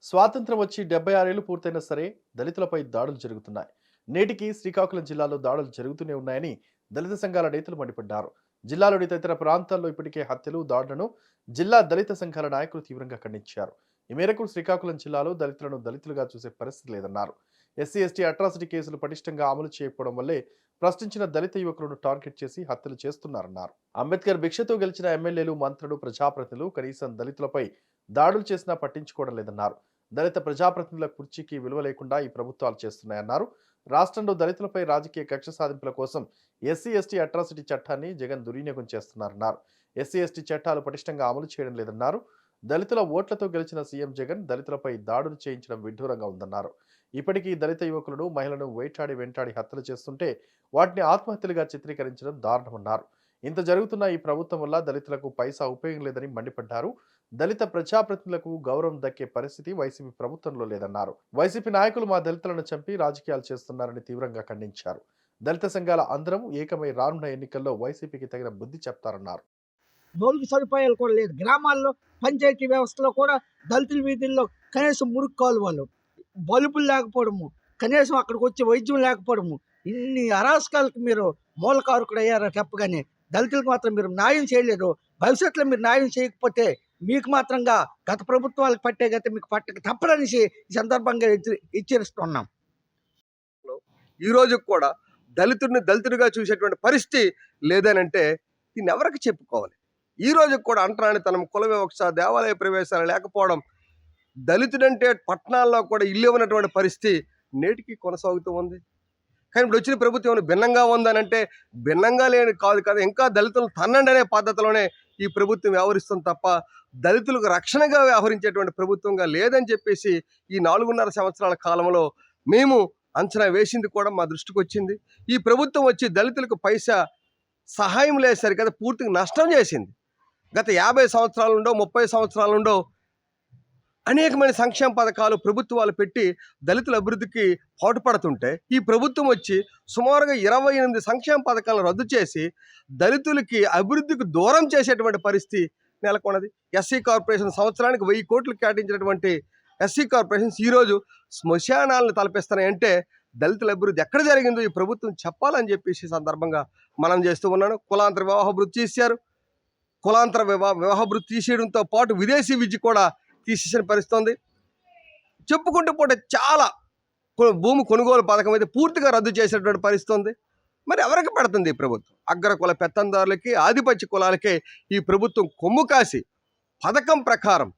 స్వాతంత్రం వచ్చి 76 ఏళ్లు పూర్తయినా సరే దళితులపై దాడులు జరుగుతున్నాయి. నేటికి శ్రీకాకుళం జిల్లాలో దాడులు జరుగుతూనే ఉన్నాయని దళిత సంఘాల నేతలు మండిపడ్డారు. జిల్లాలోని తదితర ప్రాంతాల్లో ఇప్పటికే హత్యలు, దాడులను జిల్లా దళిత సంఘాల నాయకులు తీవ్రంగా ఖండించారు. ఈ మేరకు శ్రీకాకుళం జిల్లాలో దళితులను దళితులుగా చూసే పరిస్థితి లేదన్నారు. ఎస్సీ, ఎస్టీ అట్రాసిటీ కేసులు పటిష్టంగా అమలు చేయకపోవడం వల్లే ప్రశ్నించిన దళిత యువకులను టార్గెట్ చేసి హత్యలు చేస్తున్నారన్నారు. అంబేద్కర్ భిక్షతో గెలిచిన ఎమ్మెల్యేలు, మంత్రులు, ప్రజాప్రతినిధులు కనీసం దళితులపై దాడులు చేసినా పట్టించుకోవడం లేదన్నారు. దళిత ప్రజాప్రతినిధుల కుర్చీకి విలువ లేకుండా ఈ ప్రభుత్వాలు చేస్తున్నాయన్నారు. రాష్ట్రంలో దళితులపై రాజకీయ కక్ష సాధింపుల కోసం ఎస్సీ, ఎస్టీ అట్రాసిటీ చట్టాన్ని జగన్ దుర్వినియోగం చేస్తున్నారన్నారు. ఎస్సీ, ఎస్టీ చట్టాలు పటిష్టంగా అమలు చేయడం లేదన్నారు. దళితుల ఓట్లతో గెలిచిన సీఎం జగన్ దళితులపై దాడులు చేయించడం విడ్డూరంగా ఉందన్నారు. ఇప్పటికీ దళిత యువకులను, మహిళలను వెంటాడి హత్యలు చేస్తుంటే వాటిని ఆత్మహత్యలుగా చిత్రీకరించడం దారుణమన్నారు. ఇంత జరుగుతున్న ఈ ప్రభుత్వం వల్ల దళితులకు పైసా ఉపయోగం లేదని మండిపడ్డారు. దళిత ప్రజాప్రతినిధులకు గౌరవం దక్కే పరిస్థితి వైసీపీ ప్రభుత్వంలో లేదన్నారు. వైసీపీ నాయకులు మా దళితులను చంపి రాజకీయాలు చేస్తున్నారని తీవ్రంగా ఖండించారు. దళిత సంఘాల అందరం ఏకమై రానున్న ఎన్నికల్లో వైసీపీకి తగిన బుద్ధి చెప్తారన్నారు. మౌలిక సదుపాయాలు కూడా లేదు. గ్రామాల్లో పంచాయతీ వ్యవస్థలో కూడా దళితుల వీధుల్లో కనీసం మురుగు కాలువలు, బల్బులు లేకపోవడము, కనీసం అక్కడికి వచ్చే వైద్యం లేకపోవడము, ఇన్ని అరాచకాలకు మీరు మూలకారకుడు అయ్యారో చెప్పగానే దళితులకు మాత్రం మీరు న్యాయం చేయలేదు. భవిష్యత్తులో మీరు న్యాయం చేయకపోతే మీకు మాత్రంగా గత ప్రభుత్వాలకు పట్టే గత మీకు పట్టక తప్పదనేసి ఈ సందర్భంగా హెచ్చరిస్తున్నాం. ఈ రోజు కూడా దళితుడిని దళితుడిగా చూసేటువంటి పరిస్థితి లేదనంటే దీన్ని ఎవరికి చెప్పుకోవాలి? ఈ రోజు కూడా అంటరానితనం, కుల వివక్ష, దేవాలయ ప్రవేశాలు లేకపోవడం, దళితుడంటే పట్టణాల్లో కూడా ఇల్లు ఉన్నటువంటి పరిస్థితి నేటికి కొనసాగుతూ ఉంది. కానీ ఇప్పుడు వచ్చిన ప్రభుత్వం ఏమైనా భిన్నంగా ఉందనంటే భిన్నంగా లేని కాదు కదా, ఇంకా దళితులను తన్నండి అనే పద్ధతిలోనే ఈ ప్రభుత్వం వ్యవహరిస్తుంది తప్ప దళితులకు రక్షణగా వ్యవహరించేటువంటి ప్రభుత్వంగా లేదని చెప్పేసి ఈ 4.5 సంవత్సరాల కాలంలో మేము అంచనా వేసింది కూడా మా దృష్టికి వచ్చింది. ఈ ప్రభుత్వం వచ్చి దళితులకు పైసా సహాయం లేసరి కదా పూర్తిగా నష్టం చేసింది. గత 50 సంవత్సరాల నుండో 30 సంవత్సరాల నుండో అనేకమైన సంక్షేమ పథకాలు ప్రభుత్వాలు పెట్టి దళితుల అభివృద్ధికి పాటుపడుతుంటే ఈ ప్రభుత్వం వచ్చి సుమారుగా 28 సంక్షేమ పథకాలను రద్దు చేసి దళితులకి అభివృద్ధికి దూరం చేసేటువంటి పరిస్థితి నెలకొన్నది. ఎస్సీ కార్పొరేషన్ సంవత్సరానికి 1000 కోట్లు కేటాయించినటువంటి ఎస్సీ కార్పొరేషన్స్ ఈరోజు శ్మశానాలను తలపిస్తున్నాయంటే దళితుల అభివృద్ధి ఎక్కడ జరిగిందో ఈ ప్రభుత్వం చెప్పాలని చెప్పేసి సందర్భంగా మనం చేస్తూ ఉన్నాను. కులాంతర వివాహ వృత్తి తీశారు. కులాంతర వివాహ వృత్తి తీసేయడంతో పాటు విదేశీ విద్య కూడా తీసేసిన పరిస్థితి ఉంది. చెప్పుకుంటూ పోతే చాలా భూమి కొనుగోలు పథకం అయితే పూర్తిగా రద్దు చేసేటువంటి పరిస్థితి ఉంది. మరి ఎవరికి పెడుతుంది ఈ ప్రభుత్వం? అగ్ర కుల పెత్తందారులకి, ఆధిపత్య కులాలకే ఈ ప్రభుత్వం కొమ్ము కాసి పథకం ప్రకారం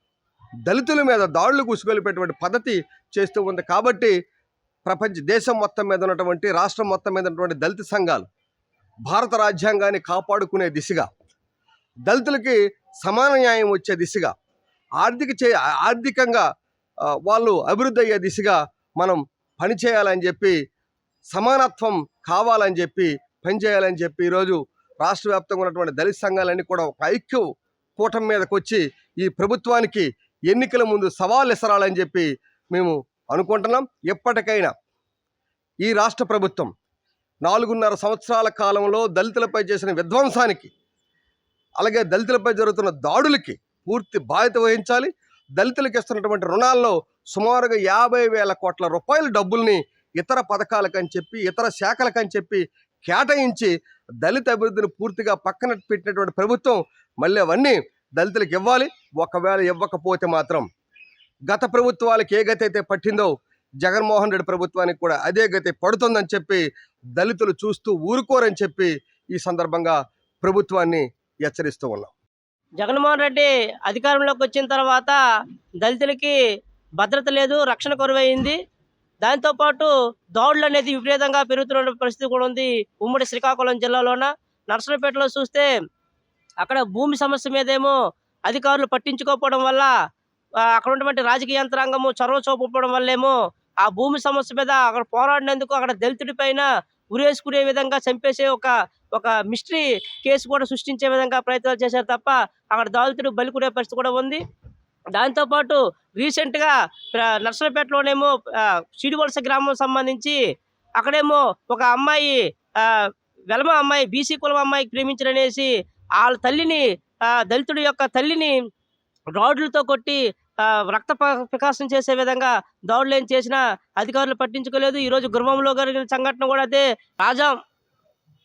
దళితుల మీద దాడులు కుసుగొలిపేటువంటి పద్ధతి చేస్తూ ఉంది. కాబట్టి దేశం మొత్తం మీద ఉన్నటువంటి, రాష్ట్రం మొత్తం మీద ఉన్నటువంటి దళిత సంఘాలు భారత రాజ్యాంగాన్ని కాపాడుకునే దిశగా, దళితులకి సమాన న్యాయం వచ్చే దిశగా, ఆర్థికంగా వాళ్ళు అభివృద్ధి అయ్యే దిశగా మనం పనిచేయాలని చెప్పి, సమానత్వం కావాలని చెప్పి, పనిచేయాలని చెప్పి ఈరోజు రాష్ట్ర వ్యాప్తంగా ఉన్నటువంటి దళిత సంఘాలన్నీ కూడా ఒక ఐక్య కూటమి మీదకి వచ్చి ఈ ప్రభుత్వానికి ఎన్నికల ముందు సవాల్ ఇసరాలని చెప్పి మేము అనుకుంటున్నాం. ఎప్పటికైనా ఈ రాష్ట్ర ప్రభుత్వం 4.5 సంవత్సరాల కాలంలో దళితులపై చేసిన విధ్వంసానికి, అలాగే దళితులపై జరుగుతున్న దాడులకి పూర్తి బాధ్యత వహించాలి. దళితులకు ఇస్తున్నటువంటి రుణాల్లో సుమారుగా 50,000 కోట్ల రూపాయల డబ్బుల్ని ఇతర పథకాలకని చెప్పి, ఇతర శాఖలకని చెప్పి కేటాయించి దళిత అభివృద్ధిని పూర్తిగా పక్కన పెట్టినటువంటి ప్రభుత్వం మళ్ళీ అవన్నీ దళితులకు ఇవ్వాలి. ఒకవేళ ఇవ్వకపోతే మాత్రం గత ప్రభుత్వాలకు ఏ గతి అయితే పట్టిందో జగన్మోహన్ రెడ్డి ప్రభుత్వానికి కూడా అదే గతి పడుతుందని చెప్పి దళితులు చూస్తూ ఊరుకోరని చెప్పి ఈ సందర్భంగా ప్రభుత్వాన్ని హెచ్చరిస్తూ ఉన్నాం. జగన్మోహన్ రెడ్డి అధికారంలోకి వచ్చిన తర్వాత దళితులకి భద్రత లేదు, రక్షణ కొరవైంది. దాంతోపాటు దాడులు అనేది విపరీతంగా పెరుగుతున్న పరిస్థితి కూడా ఉంది. ఉమ్మడి శ్రీకాకుళం జిల్లాలోన నర్సరావుపేటలో చూస్తే అక్కడ భూమి సమస్య మీదేమో అధికారులు పట్టించుకోకపోవడం వల్ల, అక్కడ ఉన్నటువంటి రాజకీయ యంత్రాంగము చొరవ చూపడం వల్లేమో ఆ భూమి సమస్య మీద అక్కడ పోరాడినందుకు అక్కడ దళితుడి పైన ఉరేసుకునే విధంగా చంపేసే ఒక మిస్టరీ కేసు కూడా సృష్టించే విధంగా ప్రయత్నాలు చేశారు తప్ప అక్కడ దళితుడు బలికునే పరిస్థితి కూడా ఉంది. దాంతోపాటు రీసెంట్గా నర్సరావుపేటలోనేమో సిడివలస గ్రామం సంబంధించి అక్కడేమో ఒక అమ్మాయి, వెలమ అమ్మాయి, బీసీ కులం అమ్మాయికి ప్రేమించరనేసి వాళ్ళ తల్లిని, దళితుడి యొక్క తల్లిని రాడ్లతో కొట్టి ప్రకాశం చేసే విధంగా దాడులు ఏం చేసినా అధికారులు పట్టించుకోలేదు. ఈ రోజు గుర్వంలో జరిగిన సంఘటన కూడా అదే.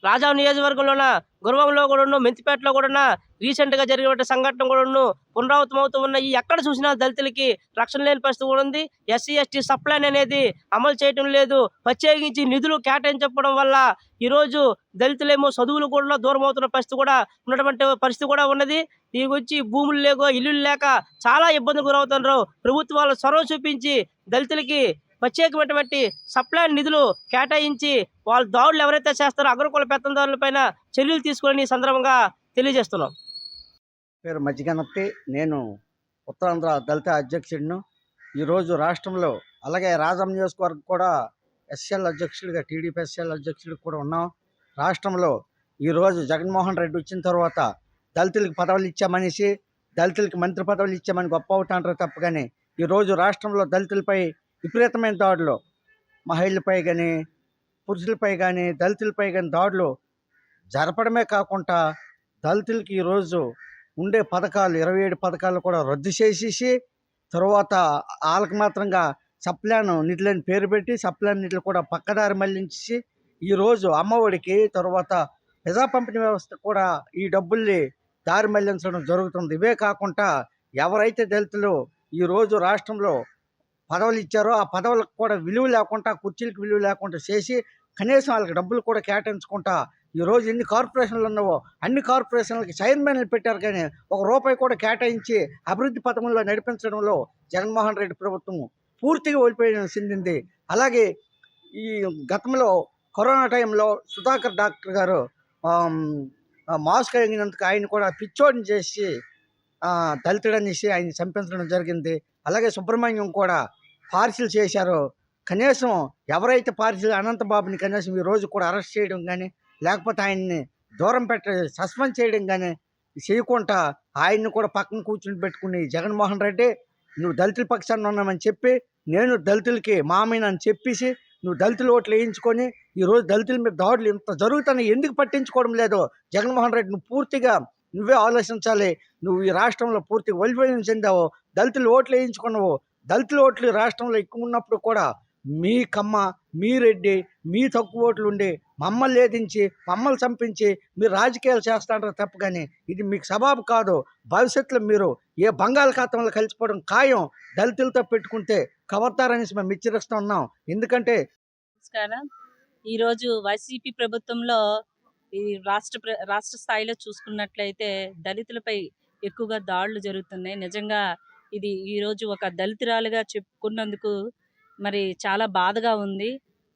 రాజా నియోజకవర్గంలోన గుర్వంలో కూడా మెంతిపేటలో కూడా రీసెంట్ గా జరిగిన సంఘటన కూడా పునరావృతం అవుతూ ఉన్నాయి. ఎక్కడ చూసినా దళితులకి రక్షణ లేని పరిస్థితి కూడా ఉంది. ఎస్సీ ఎస్టీ సప్లైన్ అనేది అమలు చేయడం లేదు. ప్రత్యేకించి నిధులు కేటాయించకపోవడం వల్ల ఈ రోజు దళితులేమో చదువులు కూడా దూరం అవుతున్న పరిస్థితి కూడా ఉన్నటువంటి పరిస్థితి కూడా ఉన్నది. ఈ వచ్చి భూములు లేక ఇల్లు లేక చాలా ఇబ్బందులు గురవుతున్నారు. ప్రభుత్వాలు చొరవ చూపించి దళితులకి ప్రత్యేకమైనటువంటి సప్లై నిధులు కేటాయించి వాళ్ళ దాడులు ఎవరైతే చేస్తారో అగ్రకుల పెత్తందారుల పైన చర్యలు తీసుకోవాలని ఈ సందర్భంగా తెలియజేస్తున్నాం. పేరు మజ్జిగనప్పి. నేను ఉత్తరాంధ్ర దళిత అధ్యక్షుడిను. ఈరోజు రాష్ట్రంలో అలాగే రాజం నియోజకవర్గం కూడా ఎస్ఎల్ అధ్యక్షుడిగా టీడీపీ ఎస్ఎల్ అధ్యక్షుడిగా కూడా ఉన్నాం. రాష్ట్రంలో ఈరోజు జగన్మోహన్ రెడ్డి వచ్చిన తర్వాత దళితులకు పదవులు ఇచ్చామనేసి దళితులకి మంత్రి పదవులు ఇచ్చామని గొప్ప అవుతాంటారు తప్ప కానీ ఈరోజు రాష్ట్రంలో దళితులపై విపరీతమైన దాడులు, మహిళలపై కానీ పురుషులపై కానీ దళితులపై కానీ దాడులు జరపడమే కాకుండా దళితులకి ఈరోజు ఉండే పథకాలు 27 పథకాలు కూడా రద్దు చేసేసి తర్వాత వాళ్ళకి మాత్రంగా సప్లాన్ నిధులని పేరు పెట్టి సప్లాన్ నిధులు కూడా పక్కదారి మళ్లించి ఈరోజు అమ్మఒడికి తర్వాత ప్రజా పంపిణీ వ్యవస్థ కూడా ఈ డబ్బుల్ని దారి మళ్లించడం జరుగుతుంది. ఇవే కాకుండా ఎవరైతే దళితులు ఈరోజు రాష్ట్రంలో పదవులు ఇచ్చారో ఆ పదవులకు కూడా విలువ లేకుండా కుర్చీలకు విలువ లేకుండా చేసి కనీసం వాళ్ళకి డబ్బులు కూడా కేటాయించుకుంటా ఈరోజు ఎన్ని కార్పొరేషన్లు ఉన్నావో అన్ని కార్పొరేషన్లకి చైర్మన్లు పెట్టారు కానీ ₹1 కూడా కేటాయించి అభివృద్ధి పథకంలో నడిపించడంలో జగన్మోహన్ రెడ్డి ప్రభుత్వం పూర్తిగా ఓడిపోయి చెందింది. అలాగే ఈ గతంలో కరోనా టైంలో సుధాకర్ డాక్టర్ గారు మాస్క్ అయినందుకు ఆయన కూడా పిచ్చోడిని చేసి దళితుడనేసి ఆయన చంపించడం జరిగింది. అలాగే సుబ్రహ్మణ్యం కూడా పార్సిల్ చేశారు. కనీసం ఎవరైతే పార్సిల్ అనంతబాబుని కనీసం ఈ రోజు కూడా అరెస్ట్ చేయడం కానీ లేకపోతే ఆయన్ని దూరం సస్పెండ్ చేయడం కానీ చేయకుండా ఆయన్ని కూడా పక్కన కూర్చుని పెట్టుకుని జగన్మోహన్ రెడ్డి నువ్వు దళితుల పక్షాన్ని ఉన్నామని చెప్పి నేను దళితులకి మామయ్య అని చెప్పేసి నువ్వు దళితుల ఓట్లు వేయించుకొని ఈరోజు దళితుల మీద దాడులు ఇంత జరుగుతాయి ఎందుకు పట్టించుకోవడం లేదు జగన్మోహన్ రెడ్డి? నువ్వు పూర్తిగా నువ్వే ఆలోచించాలి. నువ్వు ఈ రాష్ట్రంలో పూర్తిగా వైఫల్యం చెందావు. దళితులు ఓట్లు వేయించుకున్నావు. దళితుల ఓట్లు రాష్ట్రంలో ఎక్కువ ఉన్నప్పుడు కూడా మీ కమ్మ, మీ రెడ్డి, మీ తక్కువ ఓట్లు ఉండి మమ్మల్ని లేదించి మమ్మల్ని చంపించి మీరు రాజకీయాలు చేస్తాంటారు తప్ప కానీ ఇది మీకు సబాబు కాదు. భవిష్యత్తులో మీరు ఏ బంగాళాఖాతంలో కలిసిపోవడం ఖాయం. దళితులతో పెట్టుకుంటే కవర్తారనేసి మేము హెచ్చరిస్తూ ఉన్నాం. ఎందుకంటే నమస్కారం. ఈరోజు వైసీపీ ప్రభుత్వంలో ఈ రాష్ట్ర స్థాయిలో చూసుకున్నట్లయితే దళితులపై ఎక్కువగా దాడులు జరుగుతున్నాయి. నిజంగా ఇది ఈరోజు ఒక దళితురాలుగా చెప్పుకున్నందుకు మరి చాలా బాధగా ఉంది.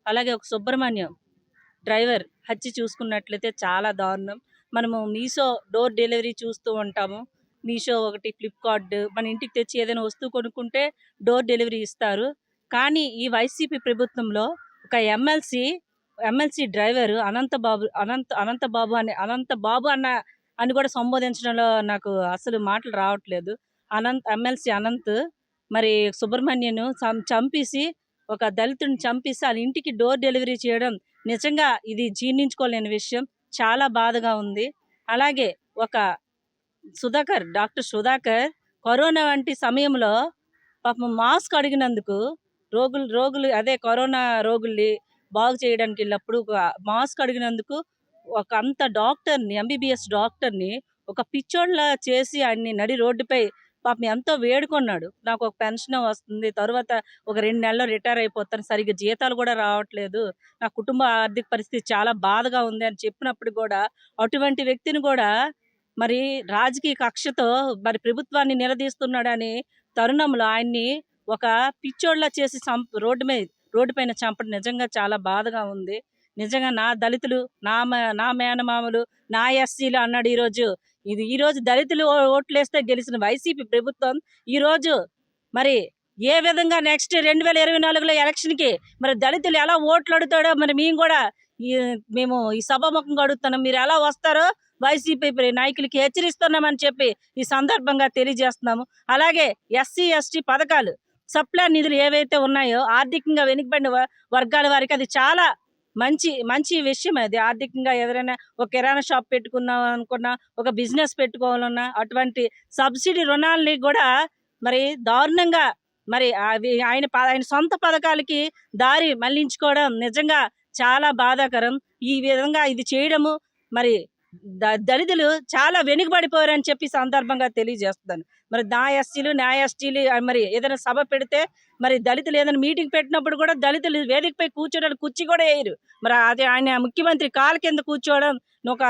అలాగే ఒక సుబ్రహ్మణ్యం డ్రైవర్ హత్య చూసుకున్నట్లయితే చాలా దారుణం. మనము మీషో డోర్ డెలివరీ చూస్తూ ఉంటాము. మీషో ఒకటి, ఫ్లిప్కార్ట్ మన ఇంటికి తెచ్చి ఏదైనా వస్తువు కొనుక్కుంటే డోర్ డెలివరీ ఇస్తారు. కానీ ఈ వైసీపీ ప్రభుత్వంలో ఒక ఎమ్మెల్సీ డ్రైవర్ అనంతబాబు అని కూడా సంబోధించడంలో నాకు అసలు మాటలు రావట్లేదు. ఎమ్మెల్సీ అనంత్ మరి సుబ్రహ్మణ్యను చంపేసి ఒక దళితుడిని చంపేసి వాళ్ళ ఇంటికి డోర్ డెలివరీ చేయడం నిజంగా ఇది జీర్ణించుకోలేని విషయం. చాలా బాధగా ఉంది. అలాగే ఒక డాక్టర్ సుధాకర్ కరోనా వంటి సమయంలో పాపం మాస్క్ అడిగినందుకు రోగులు అదే కరోనా రోగుల్ని బాగు చేయడానికి వెళ్ళినప్పుడు మాస్క్ అడిగినందుకు ఒక అంత డాక్టర్ని, ఎంబీబీఎస్ డాక్టర్ని ఒక పిచ్చోడ్లా చేసి ఆయన్ని నడి రోడ్డుపై పాపం ఎంతో వేడుకున్నాడు. నాకు ఒక పెన్షన్ వస్తుంది, తర్వాత ఒక 2 నెలల్లో రిటైర్ అయిపోతాను, సరిగ్గా జీతాలు కూడా రావట్లేదు, నా కుటుంబ ఆర్థిక పరిస్థితి చాలా బాధగా ఉంది అని చెప్పినప్పుడు కూడా అటువంటి వ్యక్తిని కూడా మరి రాజకీయ కక్షతో మరి ప్రభుత్వాన్ని నిలదీస్తున్నాడని తరుణంలో ఆయన్ని ఒక పిచ్చోడ్లా చేసి రోడ్డు పైన చంపడం నిజంగా చాలా బాధగా ఉంది. నిజంగా నా దళితులు, నా మేనమామలు, నా ఎస్సీలు అన్నాడు. ఈరోజు దళితులు ఓట్లేస్తే గెలిచిన వైసీపీ ప్రభుత్వం ఈరోజు మరి ఏ విధంగా నెక్స్ట్ 2024లో ఎలక్షన్కి మరి దళితులు ఎలా ఓట్లు అడుగుతాడో మరి మేము ఈ సభాముఖంగా అడుగుతున్నాం. మీరు ఎలా వస్తారో వైసీపీ నాయకులకి హెచ్చరిస్తున్నామని చెప్పి ఈ సందర్భంగా తెలియజేస్తున్నాము. అలాగే ఎస్సీ ఎస్టీ పథకాలు సప్లై నిధులు ఏవైతే ఉన్నాయో ఆర్థికంగా వెనుకబడిన వర్గాల వారికి అది చాలా మంచి విషయం. అది ఆర్థికంగా ఎవరైనా ఒక కిరాణా షాప్ పెట్టుకుందాం అనుకున్నా, ఒక బిజినెస్ పెట్టుకోవాలన్నా అటువంటి సబ్సిడీ రుణాలని కూడా మరి దారుణంగా మరి ఆయన సొంత పథకాలకి దారి మళ్లించుకోవడం నిజంగా చాలా బాధాకరం. ఈ విధంగా ఇది చేయడము మరి దళితులు చాలా వెనుకబడిపోయారని చెప్పి సందర్భంగా తెలియజేస్తున్నాను. మరి నా ఎస్సీలు మరి ఏదైనా సభ పెడితే మరి దళితులు ఏదైనా మీటింగ్ పెట్టినప్పుడు కూడా దళితులు వేదికపై కూర్చోడానికి కుర్చీ కూడా వేయరు. మరి అది ఆయన ముఖ్యమంత్రి కాలు కింద కూర్చోవడం, ఒక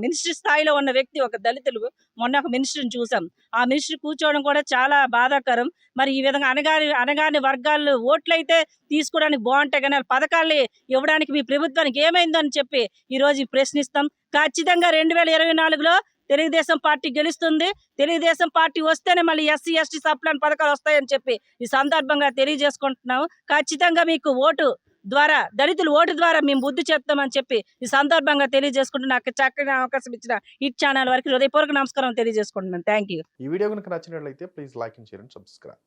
మినిస్టర్ స్థాయిలో ఉన్న వ్యక్తి, ఒక దళితులు మొన్న ఒక మినిస్టర్ని చూసాం, ఆ మినిస్టర్ కూర్చోవడం కూడా చాలా బాధాకరం. మరి ఈ విధంగా అనగాని వర్గాలు ఓట్లయితే తీసుకోవడానికి బాగుంటాయి, కానీ పథకాలు ఇవ్వడానికి మీ ప్రభుత్వానికి ఏమైందని చెప్పి ఈరోజు ప్రశ్నిస్తాం. ఖచ్చితంగా 2024లో తెలుగుదేశం పార్టీ గెలుస్తుంది. తెలుగుదేశం పార్టీ వస్తేనే మళ్ళీ ఎస్సీ ఎస్టీ సప్లాన్ పథకాలు వస్తాయని చెప్పి ఈ సందర్భంగా తెలియజేసుకుంటున్నాము. ఖచ్చితంగా మీకు ఓటు ద్వారా, దళితులు ఓటు ద్వారా మేము బుద్ధి చెప్తామని చెప్పి ఈ సందర్భంగా తెలియజేసుకుంటూ నాకు చక్కని అవకాశం ఇచ్చిన హిట్ ఛానల్ వారికి హృదయపూర్వక నమస్కారం తెలియజేసుకుంటున్నాను. Thank you. ఈ వీడియో కనుక నచ్చినట్లయితే please like and share and subscribe.